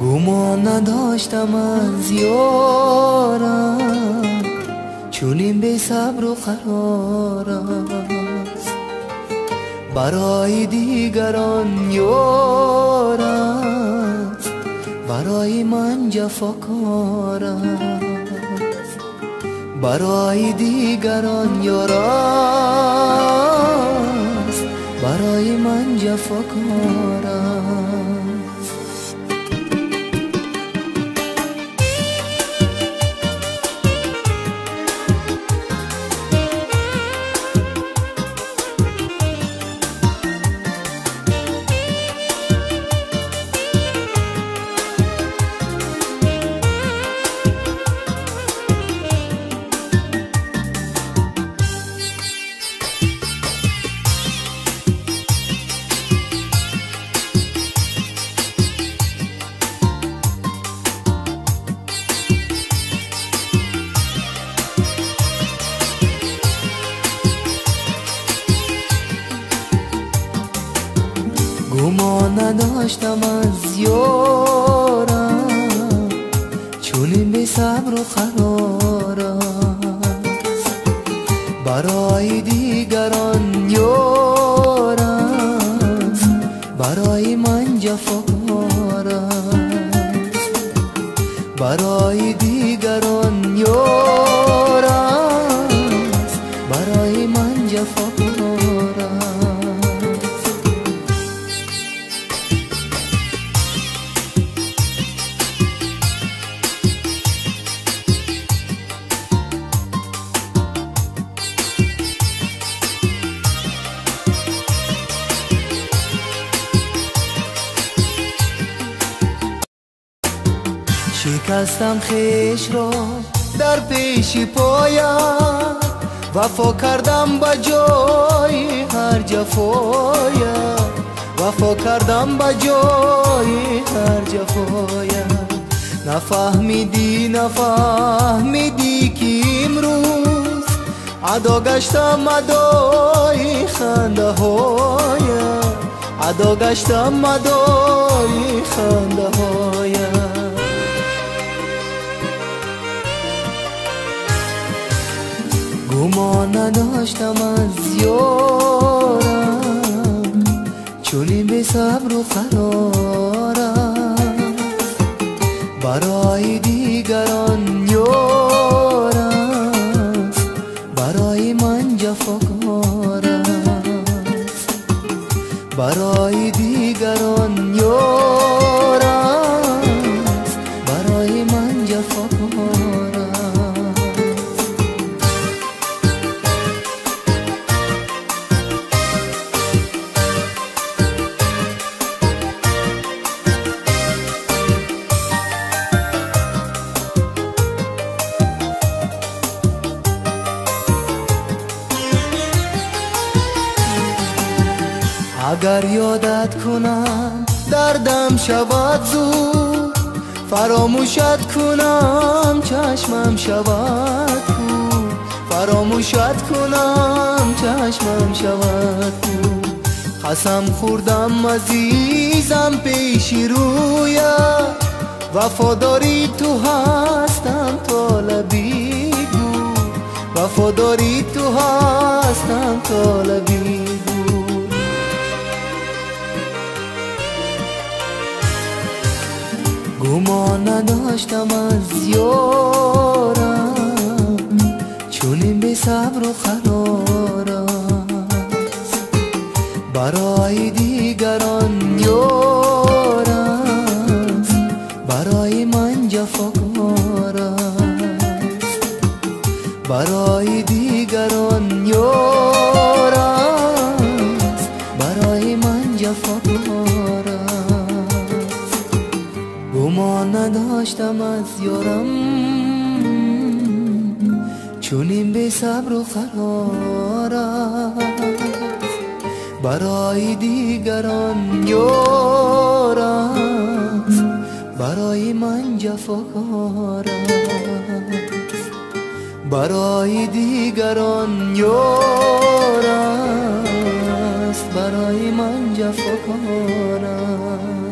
گمان نداشتم از یارم، چونین بی صبر و قرار است. برای دیگران یار است، برای من جفاکار است. برای دیگران یار است، برای من جفاکار است. گمان نداشتم از یارم، چونین بی صبر و قرار است. برای دیگران یار است، برای من جفاکار است. برای دیگران یار است، برای من جفاکار است. شکستم خویش را در پیش پایم، وفا کردم به جای هر جفایم. وفا کردم به جای هر جفایم. نفهمیدی که امروز ادا گشتم ادای خنده هایم. ادا گشتم ادای خنده هایم. گمان نداشتم از یارم، چونین بی صبر و قرار است. برای دیگران یار است، برای من جفاکار است. برای دیگران یار است، برای من جفاکار است. اگر یادت کنم دردم شود زود، فراموشت کنم چشمم شود کور. فراموشت کنم چشمم شود کور. قسم خوردم عزیزم پیش رویت، وفاداری تو هستم تا لبی گو. وفاداری تو هستم تا لبی گو. گمان نداشتم از یارم، چونین بی صبر و قرار است. برای دیگران یار است، برای من جفاکار است. برای دیگران یار است، برای من جفاکار است. گمان نداشتم از یارم، چونین بی صبر و قرار است. برای دیگران یار است، برای من جفاکار است. برای دیگران یار است، برای من جفاکار است.